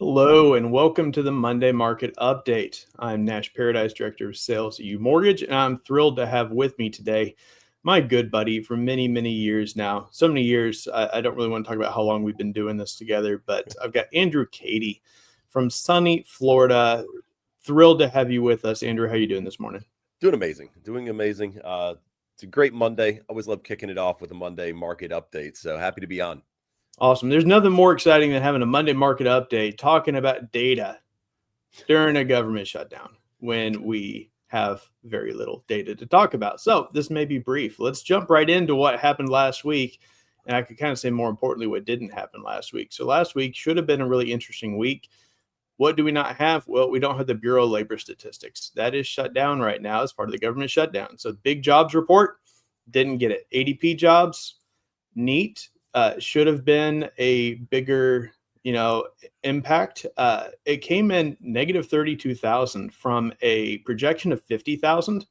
Hello and welcome to the Monday Market Update. I'm Nash Paradise, Director of Sales at U Mortgage, and I'm thrilled to have with me today my good buddy for many, many years now. So many years, I don't really want to talk about how long we've been doing this together, but I've got Andrew Cady from sunny Florida. Thrilled to have you with us. Andrew, how you doing this morning? Doing amazing. It's a great Monday. Always love kicking it off with a Monday market update. So happy to be on. Awesome. There's nothing more exciting than having a Monday market update talking about data during a government shutdown when we have very little data to talk about. So this may be brief. Let's jump right into what happened last week. And I could kind of say more importantly, what didn't happen last week. So last week should have been a really interesting week. What do we not have? Well, we don't have the Bureau of Labor Statistics. That is shut down right now as part of the government shutdown. So big jobs report, didn't get it. ADP jobs, neat. Should have been a bigger, impact. It came in negative 32,000 from a projection of 50,000.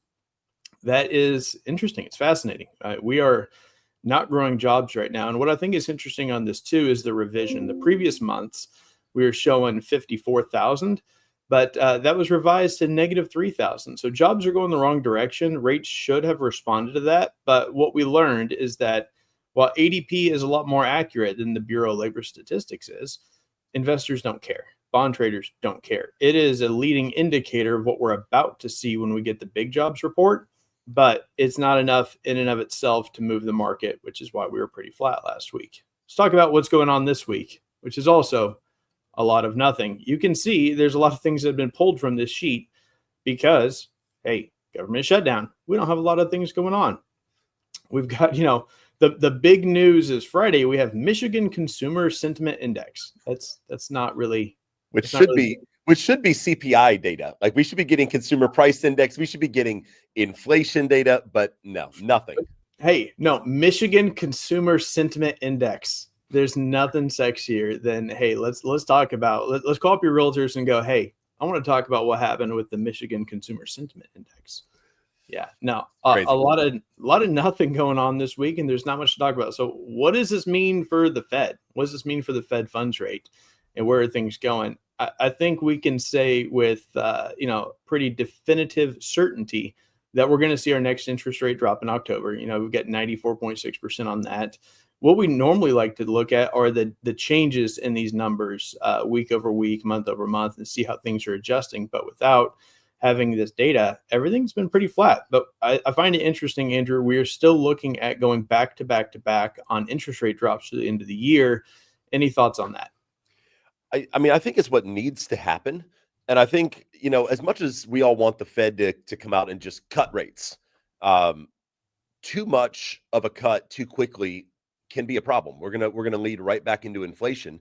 That is interesting. It's fascinating. We are not growing jobs right now. And what I think is interesting on this too is the revision. The previous months, we were showing 54,000, but that was revised to negative 3,000. So jobs are going the wrong direction. Rates should have responded to that. But what we learned is that while ADP is a lot more accurate than the Bureau of Labor Statistics is, investors don't care. Bond traders don't care. It is a leading indicator of what we're about to see when we get the big jobs report, but it's not enough in and of itself to move the market, which is why we were pretty flat last week. Let's talk about what's going on this week, which is also a lot of nothing. You can see there's a lot of things that have been pulled from this sheet because, hey, government shutdown. We don't have a lot of things going on. We've got, the big news is Friday. We have Michigan Consumer Sentiment Index. That's not really, which should be CPI data. Like we should be getting consumer price index. We should be getting inflation data, but no, nothing. Hey, no, Michigan Consumer Sentiment Index. There's nothing sexier than, hey, let's talk about, let's call up your realtors and go, hey, I want to talk about what happened with the Michigan Consumer Sentiment Index. Yeah, no, a lot of nothing going on this week, and there's not much to talk about. So what does this mean for the Fed? What does this mean for the Fed funds rate, and where are things going? I think we can say with pretty definitive certainty that we're going to see our next interest rate drop in October. We've got 94.6% on that. What we normally like to look at are the changes in these numbers week over week, month over month, and see how things are adjusting. But without having this data, everything's been pretty flat. But I find it interesting, Andrew, we are still looking at going back to back on interest rate drops to the end of the year. Any thoughts on that? I think it's what needs to happen. And I think, as much as we all want the Fed to come out and just cut rates, too much of a cut too quickly can be a problem. We're gonna lead right back into inflation.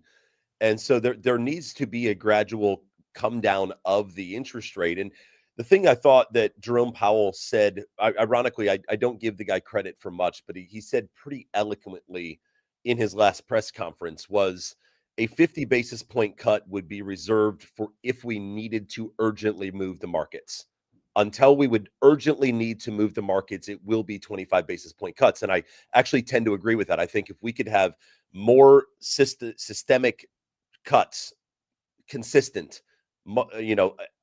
And so there needs to be a gradual come down of the interest rate. And the thing I thought that Jerome Powell said, ironically, I don't give the guy credit for much, but he said pretty eloquently in his last press conference was a 50 basis point cut would be reserved for if we needed to urgently move the markets. Until we would urgently need to move the markets, it will be 25 basis point cuts. And I actually tend to agree with that. I think if we could have more systemic cuts, consistent,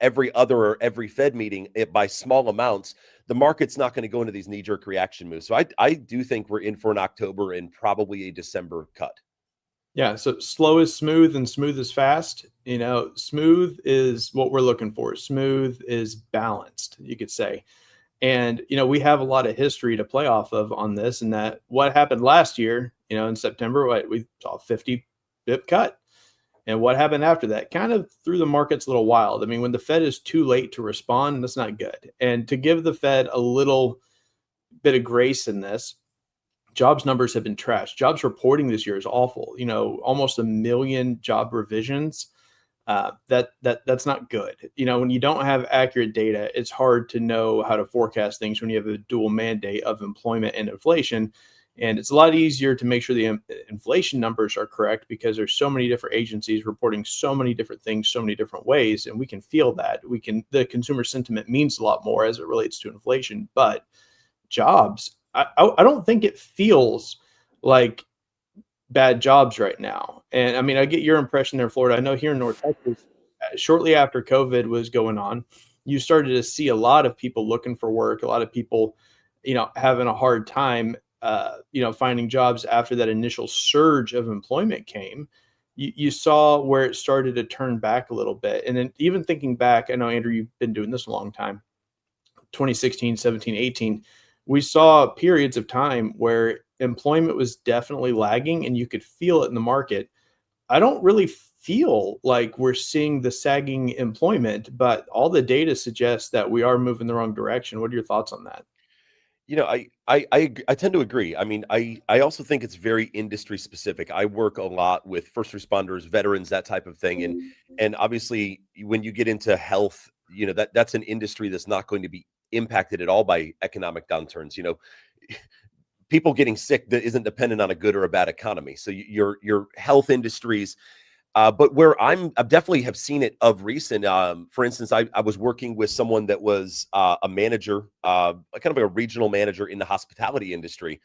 every other or every Fed meeting by small amounts, the market's not going to go into these knee-jerk reaction moves. So I do think we're in for an October and probably a December cut. Yeah, so slow is smooth and smooth is fast. Smooth is what we're looking for. Smooth is balanced, you could say. And, we have a lot of history to play off of on this, and that what happened last year, in September, we saw a 50 bip cut. And what happened after that kind of threw the markets a little wild. I mean, when the Fed is too late to respond, that's not good. And to give the Fed a little bit of grace in this, jobs numbers have been trashed. Jobs reporting this year is awful. Almost 1 million job revisions. That's not good. When you don't have accurate data, it's hard to know how to forecast things when you have a dual mandate of employment and inflation. And it's a lot easier to make sure the inflation numbers are correct because there's so many different agencies reporting so many different things, so many different ways, and we can feel that. The consumer sentiment means a lot more as it relates to inflation, but jobs, I don't think it feels like bad jobs right now. And I mean, I get your impression there, Florida. I know here in North Texas, shortly after COVID was going on, you started to see a lot of people looking for work, a lot of people, having a hard time, finding jobs after that initial surge of employment came. You saw where it started to turn back a little bit. And then even thinking back, I know, Andrew, you've been doing this a long time, 2016, 17, 18, we saw periods of time where employment was definitely lagging and you could feel it in the market. I don't really feel like we're seeing the sagging employment, but all the data suggests that we are moving the wrong direction. What are your thoughts on that? I tend to agree. I mean, I also think it's very industry specific. I work a lot with first responders, veterans, that type of thing, and obviously when you get into health, that's an industry that's not going to be impacted at all by economic downturns. People getting sick that isn't dependent on a good or a bad economy. So your health industries. But where I definitely have seen it of recent, for instance, I was working with someone that was a manager, kind of a regional manager in the hospitality industry,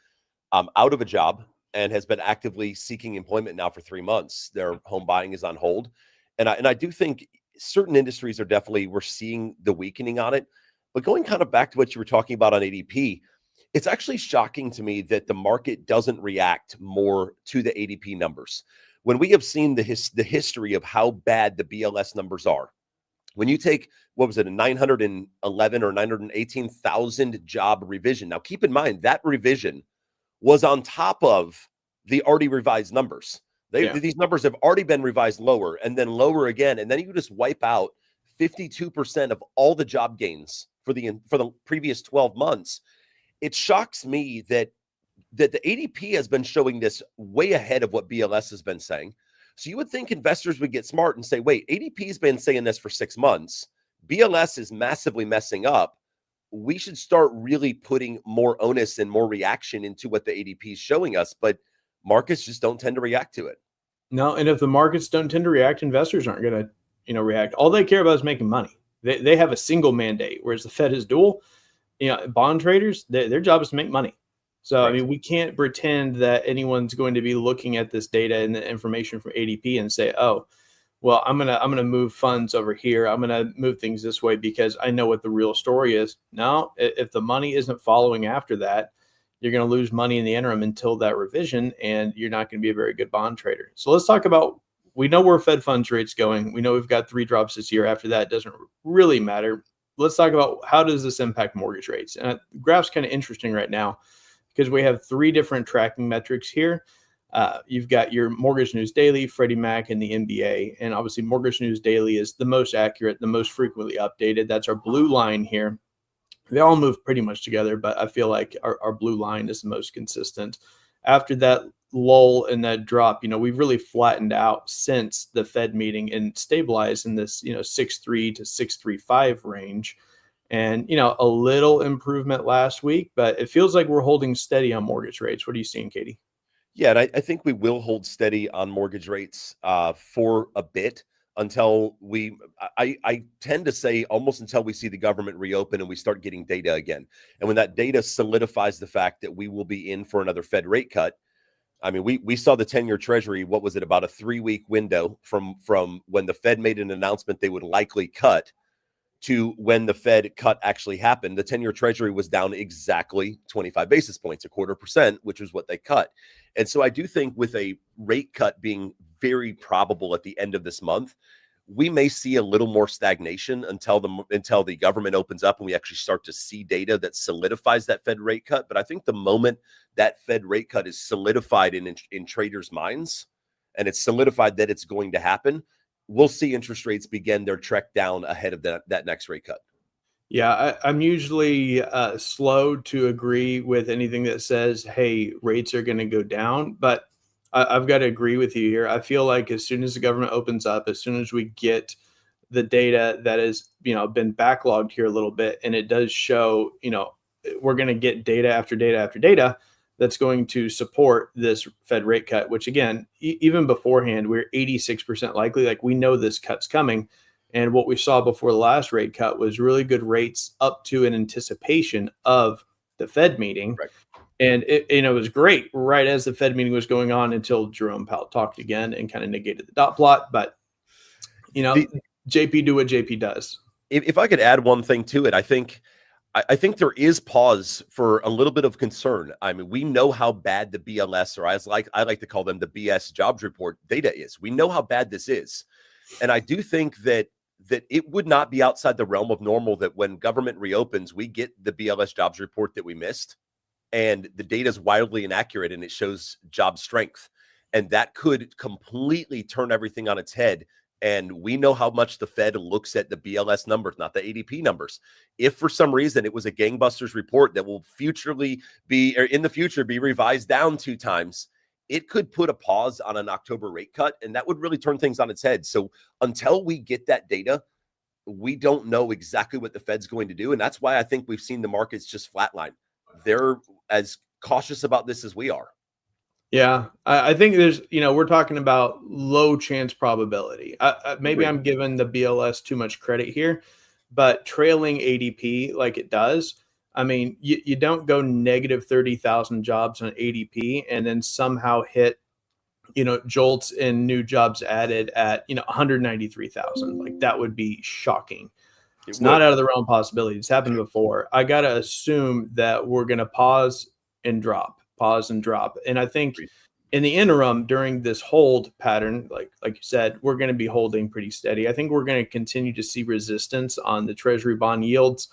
out of a job and has been actively seeking employment now for 3 months. Their home buying is on hold. And I do think certain industries we're seeing the weakening on it. But going kind of back to what you were talking about on ADP, it's actually shocking to me that the market doesn't react more to the ADP numbers. When we have seen the history of how bad the BLS numbers are, when you take, what was it, a 911 or 918,000 job revision. Now, keep in mind that revision was on top of the already revised numbers. These numbers have already been revised lower and then lower again. And then you just wipe out 52% of all the job gains for the previous 12 months. It shocks me that the ADP has been showing this way ahead of what BLS has been saying. So you would think investors would get smart and say, wait, ADP's been saying this for 6 months. BLS is massively messing up. We should start really putting more onus and more reaction into what the ADP is showing us. But markets just don't tend to react to it. No, and if the markets don't tend to react, investors aren't going to, react. All they care about is making money. They have a single mandate, whereas the Fed is dual. Bond traders, their job is to make money. So, right. I mean, we can't pretend that anyone's going to be looking at this data and the information from ADP and say, oh, well, I'm gonna move funds over here. I'm gonna move things this way because I know what the real story is. No, if the money isn't following after that, you're going to lose money in the interim until that revision, and you're not going to be a very good bond trader. So let's talk about, we know where Fed funds rate's going. We know we've got 3 drops this year. After that, it doesn't really matter. Let's talk about how does this impact mortgage rates? And the graph's kind of interesting right now because we have 3 different tracking metrics here. You've got your Mortgage News Daily, Freddie Mac, and the MBA. And obviously Mortgage News Daily is the most accurate, the most frequently updated. That's our blue line here. They all move pretty much together, but I feel like our blue line is the most consistent. After that lull and that drop, we've really flattened out since the Fed meeting and stabilized in this, 6.3 to 6.35 range. And, a little improvement last week, but it feels like we're holding steady on mortgage rates. What are you seeing, Katie? Yeah, and I think we will hold steady on mortgage rates for a bit. Until I tend to say almost until we see the government reopen and we start getting data again. And when that data solidifies the fact that we will be in for another Fed rate cut, I mean, we saw the 10-year Treasury. What was it, about a 3-week window from when the Fed made an announcement they would likely cut to when the Fed cut actually happened. The 10-year Treasury was down exactly 25 basis points, 0.25%, which was what they cut. And so I do think with a rate cut being very probable at the end of this month, we may see a little more stagnation until the government opens up and we actually start to see data that solidifies that Fed rate cut. But I think the moment that Fed rate cut is solidified in traders' minds, and it's solidified that it's going to happen, we'll see interest rates begin their trek down ahead of that next rate cut. Yeah, I'm usually slow to agree with anything that says, hey, rates are going to go down. But I've got to agree with you here. I feel like as soon as the government opens up, as soon as we get the data that has, been backlogged here a little bit, and it does show, we're going to get data after data after data that's going to support this Fed rate cut, which again, even beforehand, we're 86% likely, like we know this cut's coming. And what we saw before the last rate cut was really good rates up to an anticipation of the Fed meeting. Right. And it was great right as the Fed meeting was going on until Jerome Powell talked again and kind of negated the dot plot. But, JP do what JP does. If I could add one thing to it, I think there is pause for a little bit of concern. I mean, we know how bad the BLS, or I like to call them the BS jobs report data is. We know how bad this is. And I do think that it would not be outside the realm of normal that when government reopens, we get the BLS jobs report that we missed. And the data is wildly inaccurate and it shows job strength. And that could completely turn everything on its head. And we know how much the Fed looks at the BLS numbers, not the ADP numbers. If for some reason it was a gangbusters report that will in the future be revised down 2 times, it could put a pause on an October rate cut. And that would really turn things on its head. So until we get that data, we don't know exactly what the Fed's going to do. And that's why I think we've seen the markets just flatline. They're as cautious about this as we are. Yeah, I think there's, we're talking about low chance probability. Maybe I'm giving the BLS too much credit here, but trailing ADP like it does, I mean, you don't go negative 30,000 jobs on ADP and then somehow hit, jolts in new jobs added at, 193,000. Like that would be shocking. It's not out of the realm of possibility. It's happened before. I got to assume that we're going to pause and drop. And I think in the interim, during this hold pattern, like you said, we're going to be holding pretty steady. I think we're going to continue to see resistance on the Treasury bond yields.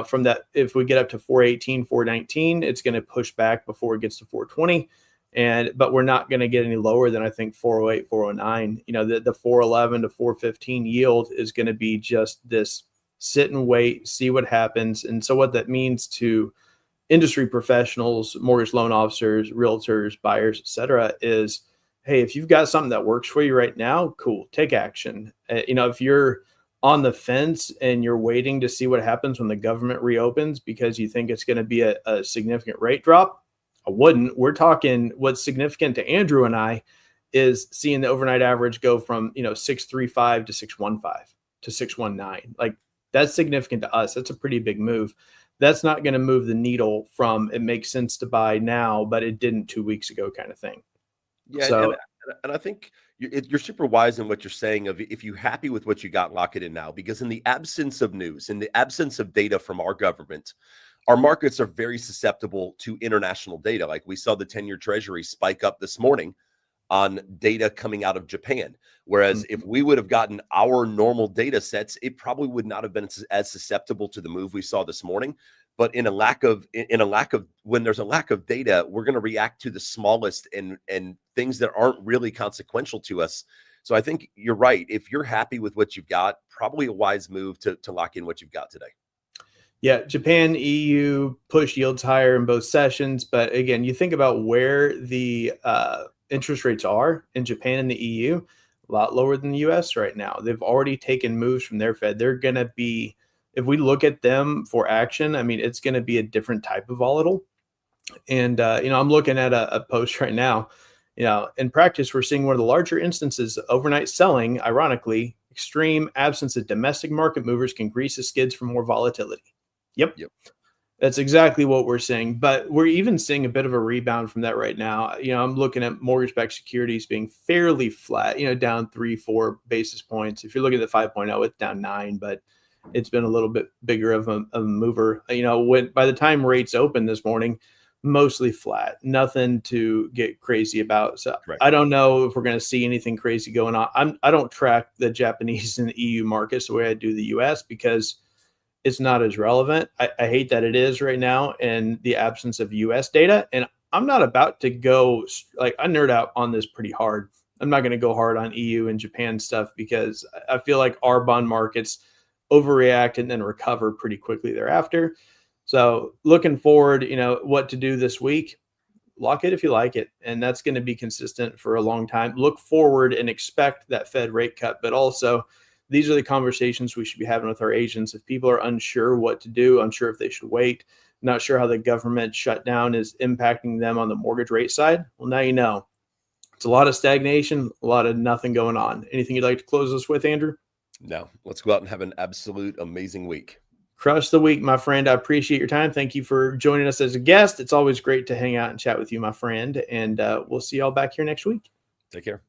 From that, if we get up to 418, 419, it's going to push back before it gets to 420. But we're not going to get any lower than I think 408, 409. The 411 to 415 yield is going to be just this sit and wait, see what happens. And so what that means to industry professionals, mortgage loan officers, realtors, buyers, et cetera, is, hey, if you've got something that works for you right now, cool, take action. If you're on the fence and you're waiting to see what happens when the government reopens because you think it's going to be a significant rate drop, I wouldn't. We're talking what's significant to Andrew and I is seeing the overnight average go from 635 to 615 to 619. Like that's significant to us. That's a pretty big move. That's not going to move the needle from it makes sense to buy now, but it didn't 2 weeks ago kind of thing. Yeah. So, and I think you're super wise in what you're saying of if you're happy with what you got, lock it in now, because in the absence of news, in the absence of data from our government, our markets are very susceptible to international data. Like we saw the 10-year Treasury spike up this morning on data coming out of Japan. Whereas if we would have gotten our normal data sets, it probably would not have been as susceptible to the move we saw this morning. But when there's a lack of data, we're going to react to the smallest and things that aren't really consequential to us. So I think you're right. If you're happy with what you've got, probably a wise move to lock in what you've got today. Yeah, Japan, EU push yields higher in both sessions. But again, you think about where the interest rates are in Japan and the EU, a lot lower than the US right now. They've already taken moves from their Fed. They're going to be, if we look at them for action, I mean, it's going to be a different type of volatile. And, I'm looking at a post right now, in practice, we're seeing one of the larger instances of overnight selling, ironically, extreme absence of domestic market movers can grease the skids for more volatility. Yep. That's exactly what we're seeing, but we're even seeing a bit of a rebound from that right now. I'm looking at mortgage-backed securities being fairly flat, down 3-4 basis points. If you're looking at the 5.0, it's down 9, but it's been a little bit bigger of a mover. When by the time rates open this morning, mostly flat, nothing to get crazy about. So Right. I don't know if we're going to see anything crazy going on. I don't track the Japanese and the EU markets the way I do the US because it's not as relevant. I hate that it is right now in the absence of US data. And I'm not about to go I nerd out on this pretty hard. I'm not going to go hard on EU and Japan stuff because I feel like our bond markets overreact and then recover pretty quickly thereafter. So looking forward, what to do this week, lock it if you like it. And that's going to be consistent for a long time. Look forward and expect that Fed rate cut, but also these are the conversations we should be having with our agents. If people are unsure what to do, unsure if they should wait, not sure how the government shutdown is impacting them on the mortgage rate side, well, now you know. It's a lot of stagnation, a lot of nothing going on. Anything you'd like to close us with, Andrew? No, let's go out and have an absolute amazing week. Crush the week, my friend. I appreciate your time. Thank you for joining us as a guest. It's always great to hang out and chat with you, my friend. And we'll see y'all back here next week. Take care.